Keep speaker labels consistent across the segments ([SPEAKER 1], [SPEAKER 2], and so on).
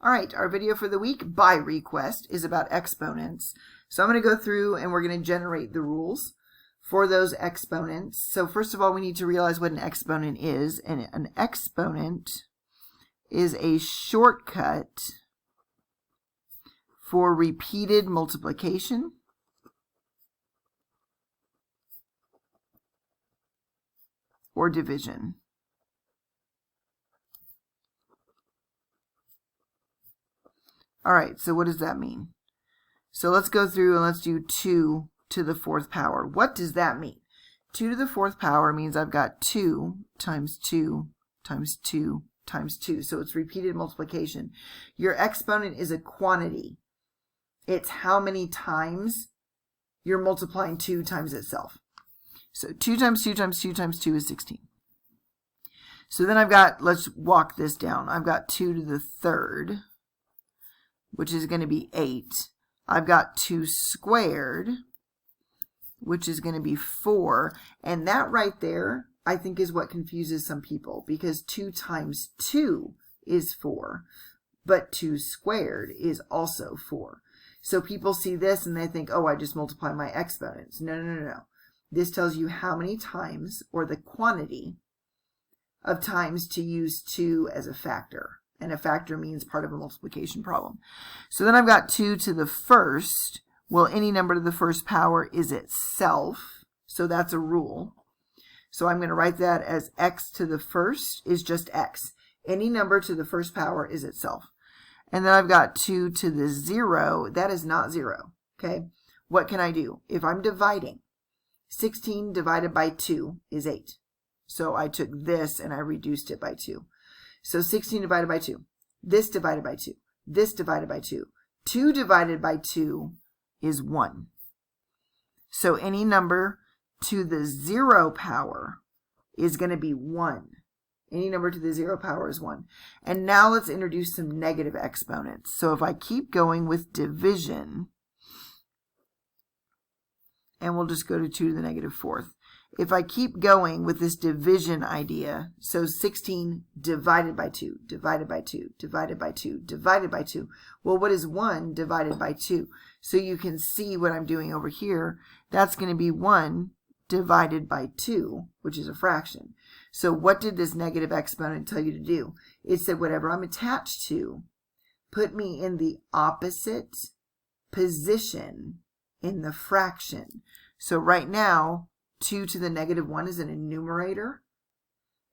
[SPEAKER 1] All right, our video for the week by request is about exponents. So I'm going to go through and we're going to generate the rules for those exponents. So first of all, we need to realize what an exponent is. And an exponent is a shortcut for repeated multiplication or division. All right, so what does that mean? So let's go through and let's do 2 to the 4th power. What does that mean? 2 to the 4th power means I've got 2 times 2 times 2 times 2. So it's repeated multiplication. Your exponent is a quantity. It's how many times you're multiplying 2 times itself. So 2 times 2 times 2 times 2 is 16. So then I've got, let's walk this down. I've got 2 to the 3rd, which is going to be 8. I've got 2 squared, which is going to be 4. And that right there, I think, is what confuses some people, because 2 times 2 is 4, but 2 squared is also 4. So people see this and they think, oh, I just multiply my exponents. No, no, no, no. This tells you how many times, or the quantity of times to use 2 as a factor. And a factor means part of a multiplication problem. So then I've got 2 to the 1st. Well, any number to the 1st power is itself. So that's a rule. So I'm going to write that as x to the 1st is just x. Any number to the 1st power is itself. And then I've got 2 to the 0. That is not 0. Okay. What can I do? If I'm dividing, 16 divided by 2 is 8. So I took this and I reduced it by 2. So 16 divided by 2, this divided by 2, this divided by 2. 2 divided by 2 is 1. So any number to the 0 power is going to be 1. Any number to the 0 power is 1. And now let's introduce some negative exponents. So if I keep going with division, and we'll just go to 2 to the negative 4th. If I keep going with this division idea, so 16 divided by 2, divided by 2, divided by 2, divided by 2. Well, what is 1 divided by 2? So you can see what I'm doing over here. That's going to be 1 divided by 2, which is a fraction. So what did this negative exponent tell you to do? It said whatever I'm attached to, put me in the opposite position in the fraction. So right now, 2 to the negative 1 is in a numerator.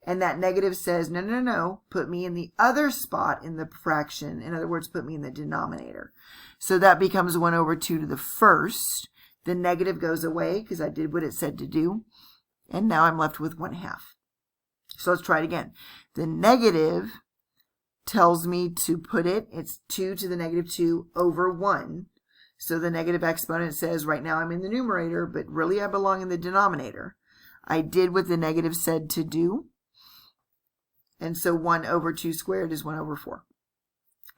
[SPEAKER 1] And that negative says, no, no, no, put me in the other spot in the fraction. In other words, put me in the denominator. So that becomes 1 over 2 to the 1st. The negative goes away because I did what it said to do. And now I'm left with 1/2. So let's try it again. The negative tells me to put it, it's 2 to the negative 2 over 1. So the negative exponent says right now I'm in the numerator, but really I belong in the denominator. I did what the negative said to do. And so 1 over 2 squared is 1 over 4.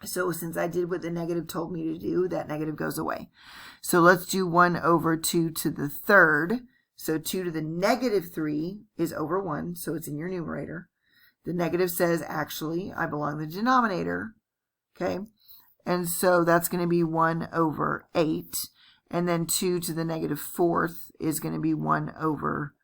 [SPEAKER 1] So since I did what the negative told me to do, that negative goes away. So let's do 1 over 2 to the 3rd. So 2 to the negative 3 is over 1, so it's in your numerator. The negative says, actually, I belong in the denominator. Okay. And so that's going to be 1 over 8. And then 2 to the negative 4th is going to be 1 over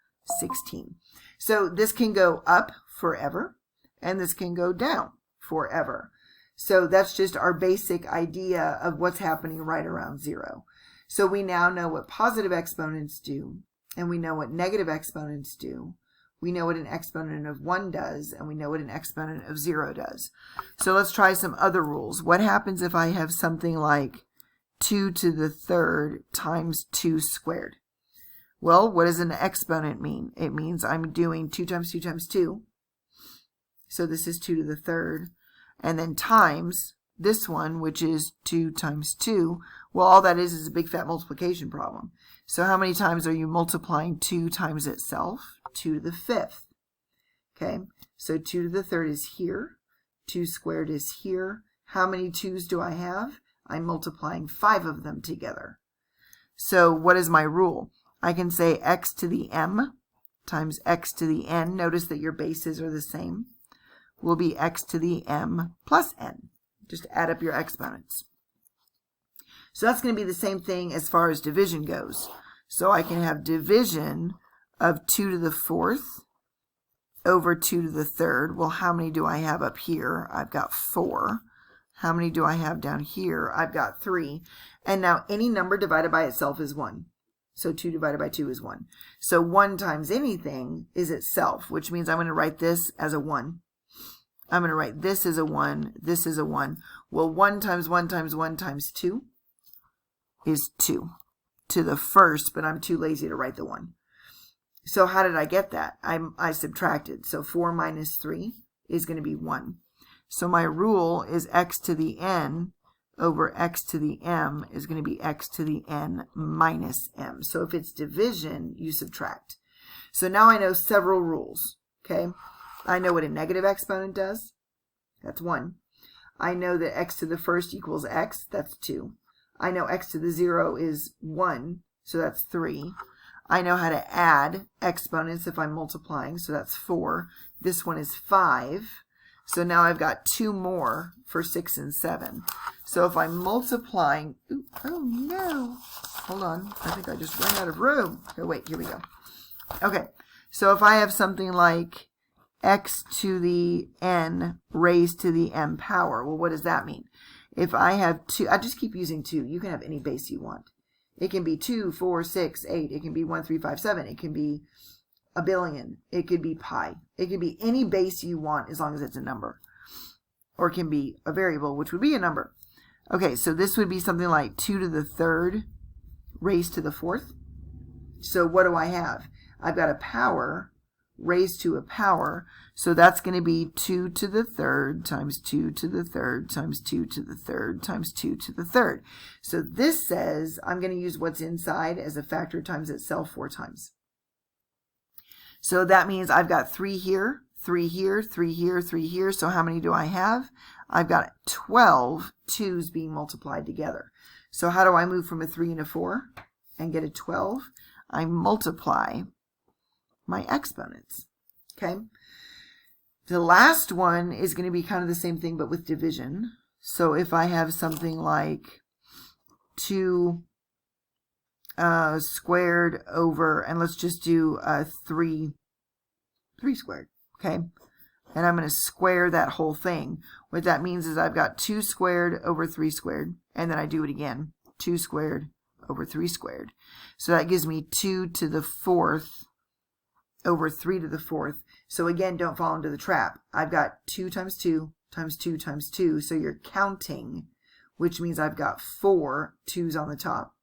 [SPEAKER 1] 16. So this can go up forever, and this can go down forever. So that's just our basic idea of what's happening right around 0. So we now know what positive exponents do, and we know what negative exponents do. We know what an exponent of 1 does, and we know what an exponent of 0 does. So let's try some other rules. What happens if I have something like 2 to the 3rd times 2 squared? Well, what does an exponent mean? It means I'm doing 2 times 2 times 2. So this is 2 to the 3rd. And then times this one, which is 2 times 2. Well, all that is a big fat multiplication problem. So how many times are you multiplying 2 times itself? 2 to the 5th. Okay, so 2 to the 3rd is here. 2 squared is here. How many 2's do I have? I'm multiplying 5 of them together. So what is my rule? I can say x to the m times x to the n. Notice that your bases are the same. Will be x to the m plus n. Just add up your exponents. So that's going to be the same thing as far as division goes. So I can have division of 2 to the 4th over 2 to the 3rd. Well, how many do I have up here? I've got 4. How many do I have down here? I've got 3. And now any number divided by itself is 1. So 2 divided by 2 is 1. So 1 times anything is itself, which means I'm going to write this as a 1. I'm going to write this as a 1, this is a 1. Well, 1 times 1 times 1 times 2 is 2 to the first, but I'm too lazy to write the 1. So how did I get that? I subtracted. So 4 minus 3 is going to be 1. So my rule is x to the n over x to the m is going to be x to the n minus m. So if it's division, you subtract. So now I know several rules, okay? I know what a negative exponent does. That's 1. I know that x to the first equals x. That's 2. I know x to the 0 is 1. So that's 3. I know how to add exponents if I'm multiplying. So that's 4. This one is 5. So now I've got 2 more for 6 and 7. So if I'm multiplying, oh no, hold on, I think I just ran out of room. Oh wait, here we go. Okay, so if I have something like x to the n raised to the m power, well, what does that mean? If I have 2, I just keep using 2. You can have any base you want. It can be 2, 4, 6, 8. It can be 1, 3, 5, 7. It can be a billion. It could be pi. It could be any base you want as long as it's a number. Or it can be a variable, which would be a number. Okay, so this would be something like 2 to the 3rd raised to the 4th. So what do I have? I've got a power raised to a power. So that's going to be 2 to the 3rd times 2 to the 3rd times 2 to the 3rd times 2 to the 3rd. So this says I'm going to use what's inside as a factor times itself 4 times. So that means I've got 3 here, 3 here, 3 here, 3 here. So how many do I have? I've got 12 2's being multiplied together. So how do I move from a 3 and a 4 and get a 12? I multiply my exponents. Okay. The last one is going to be kind of the same thing, but with division. So if I have something like 2 squared over, and let's just do 3 squared, okay? And I'm going to square that whole thing. What that means is I've got 2 squared over 3 squared, and then I do it again, 2 squared over 3 squared. So that gives me 2 to the 4th over 3 to the 4th. So again, don't fall into the trap. I've got 2 times 2 times 2 times 2, so you're counting, which means I've got 4 2's on the top.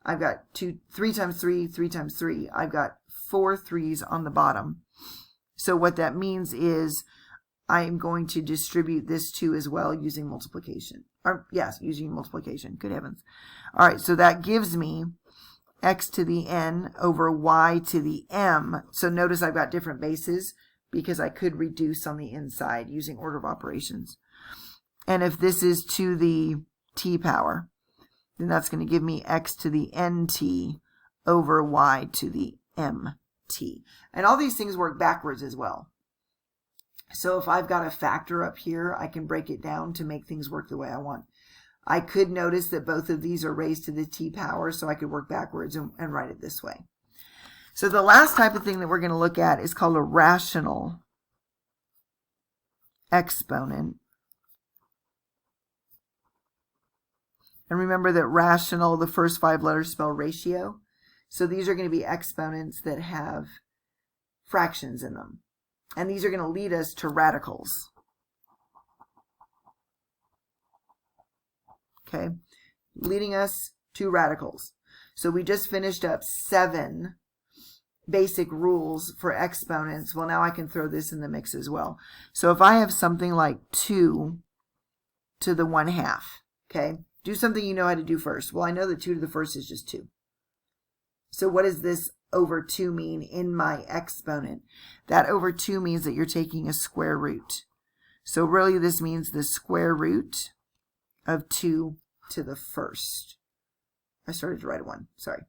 [SPEAKER 1] I've got 3 times 3, 3 times 3. I've got 4 3's on the bottom. So what that means is I'm going to distribute this 2 as well using multiplication. Or yes, using multiplication. Good heavens. All right, so that gives me x to the n over y to the m. So notice I've got different bases because I could reduce on the inside using order of operations. And if this is to the t power, then that's going to give me x to the nt over y to the mt. And all these things work backwards as well. So if I've got a factor up here, I can break it down to make things work the way I want. I could notice that both of these are raised to the t power, so I could work backwards and write it this way. So the last type of thing that we're going to look at is called a rational exponent. And remember that rational, the first 5 letters spell ratio. So these are going to be exponents that have fractions in them. And these are going to lead us to radicals. Okay, leading us to radicals. So we just finished up 7 basic rules for exponents. Well, now I can throw this in the mix as well. So if I have something like 2 to the 1/2, okay, do something you know how to do first. Well, I know that 2 to the first is just 2. So what does this over 2 mean in my exponent? That over 2 means that you're taking a square root. So really this means the square root of 2 to the first. I started to write a 1, sorry.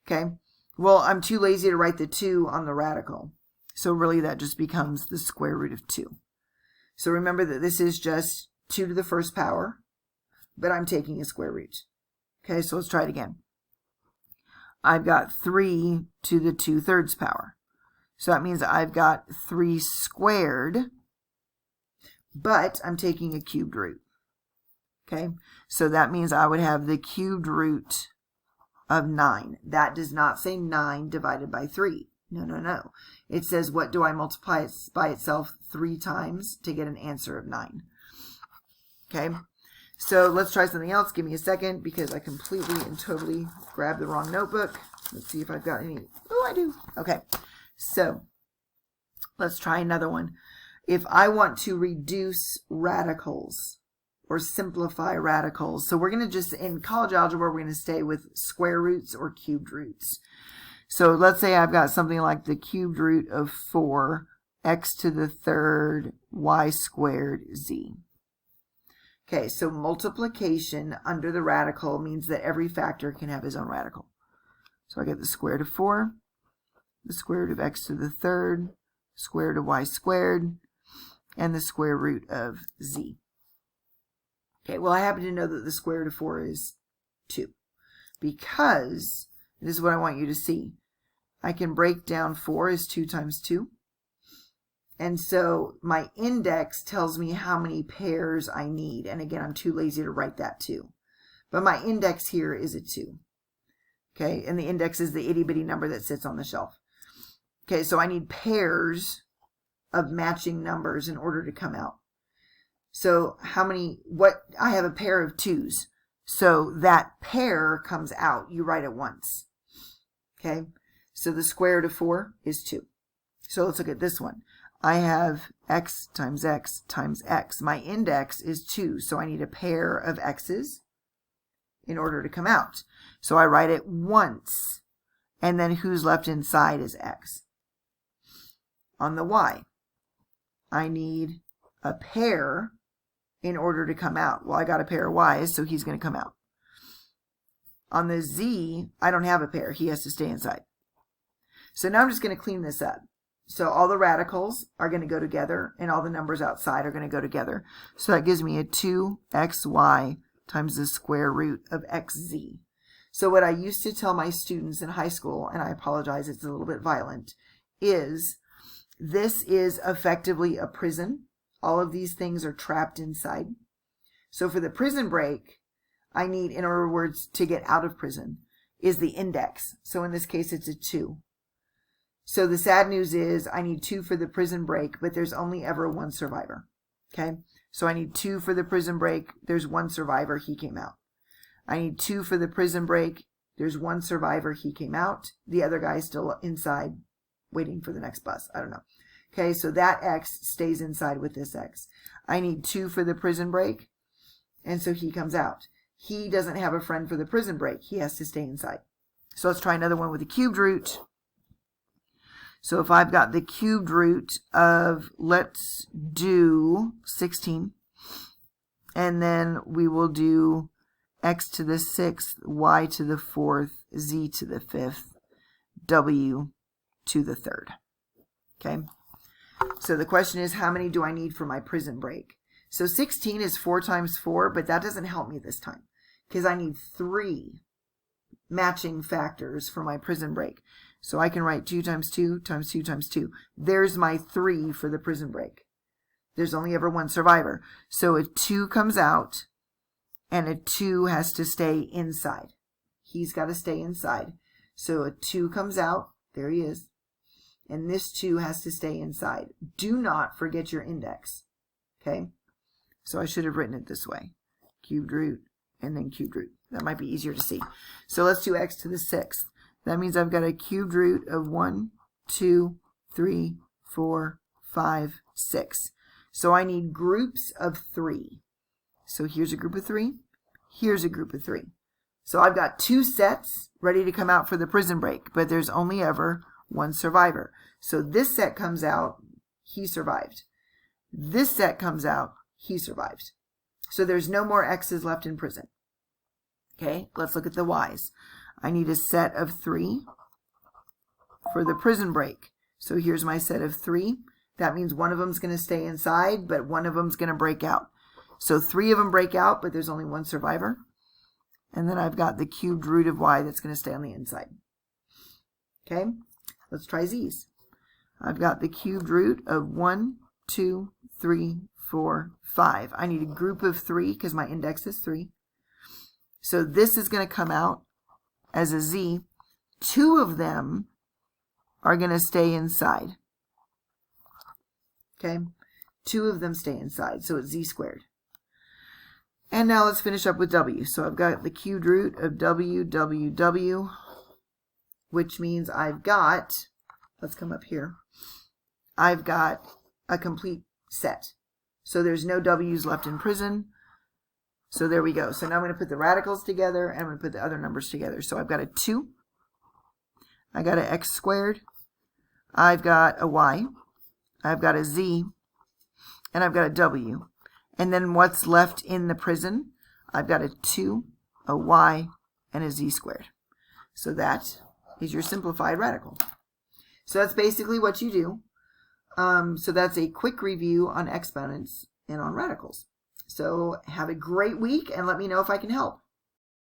[SPEAKER 1] Okay, well, I'm too lazy to write the 2 on the radical. So really that just becomes the square root of 2. So remember that this is just 2 to the first power, but I'm taking a square root. Okay, so let's try it again. I've got 3 to the 2/3 power. So that means I've got 3 squared, but I'm taking a cubed root. Okay, so that means I would have the cubed root of 9. That does not say 9 divided by 3. No, no, no. It says, what do I multiply by itself 3 times to get an answer of 9? Okay, so let's try something else. Give me a second because I completely and totally grabbed the wrong notebook. Let's see if I've got any. Oh, I do. Okay, so let's try another one. If I want to reduce radicals or simplify radicals, so we're going to just, in college algebra, we're going to stay with square roots or cubed roots. So let's say I've got something like the cubed root of 4 x to the 3rd y squared z. Okay, so multiplication under the radical means that every factor can have his own radical. So I get the square root of 4, the square root of x to the 3rd, square root of y squared, and the square root of z. Okay, well, I happen to know that the square root of 4 is 2 because this is what I want you to see. I can break down 4 as 2 times 2. And so my index tells me how many pairs I need. And again, I'm too lazy to write that 2. But my index here is a 2. Okay, and the index is the itty-bitty number that sits on the shelf. Okay, so I need pairs of matching numbers in order to come out. So I have a pair of 2s. So that pair comes out. You write it once. Okay, so the square root of 4 is 2. So let's look at this one. I have x times x times x. My index is 2, so I need a pair of x's in order to come out. So I write it once, and then who's left inside is x. On the y, I need a pair in order to come out. Well, I got a pair of y's, so he's going to come out. On the z, I don't have a pair. He has to stay inside. So now I'm just going to clean this up. So all the radicals are going to go together, and all the numbers outside are going to go together. So that gives me a 2xy times the square root of xz. So what I used to tell my students in high school, and I apologize, it's a little bit violent, is this is effectively a prison. All of these things are trapped inside. So for the prison break, I need, in other words, to get out of prison, is the index. So in this case, it's a 2. So the sad news is I need 2 for the prison break, but there's only ever 1 survivor. Okay, so I need 2 for the prison break. There's 1 survivor. He came out. I need 2 for the prison break. There's 1 survivor. He came out. The other guy is still inside waiting for the next bus. I don't know. Okay, so that x stays inside with this x. I need 2 for the prison break, and so he comes out. He doesn't have a friend for the prison break. He has to stay inside. So let's try another one with a cubed root. So if I've got the cubed root of, let's do 16, and then we will do x to the 6th, y to the 4th, z to the 5th, w to the 3rd. Okay, so the question is, how many do I need for my prison break? So 16 is 4 times 4, but that doesn't help me this time because I need 3 matching factors for my prison break. So I can write 2 times 2 times 2 times 2. There's my 3 for the prison break. There's only ever 1 survivor. So a 2 comes out, and a 2 has to stay inside. He's got to stay inside. So a 2 comes out. There he is. And this 2 has to stay inside. Do not forget your index. Okay? So I should have written it this way. Cubed root and then cubed root. That might be easier to see. So let's do x to the 6th. That means I've got a cubed root of 1, 2, 3, 4, 5, 6. So I need groups of 3. So here's a group of 3. Here's a group of 3. So I've got 2 sets ready to come out for the prison break, but there's only ever 1 survivor. So this set comes out, he survived. This set comes out, he survived. So there's no more x's left in prison. Okay, let's look at the y's. I need a set of 3 for the prison break. So here's my set of 3. That means one of them is going to stay inside, but one of them is going to break out. So 3 of them break out, but there's only 1 survivor. And then I've got the cubed root of y that's going to stay on the inside. Okay, let's try z's. I've got the cubed root of 1, 2, 3, 4, 5. I need a group of 3 because my index is 3. So this is going to come out as a z. 2 of them are going to stay inside. Okay, 2 of them stay inside, so it's z squared. And now let's finish up with w. So I've got the cubed root of w, which means I've got, let's come up here, I've got a complete set. So there's no w's left in prison. So there we go. So now I'm going to put the radicals together, and I'm going to put the other numbers together. So I've got a 2, I got an x squared, I've got a y, I've got a z, and I've got a w. And then what's left in the prison? I've got a 2, a y, and a z squared. So that is your simplified radical. So that's basically what you do. So that's a quick review on exponents and on radicals. So have a great week, and let me know if I can help.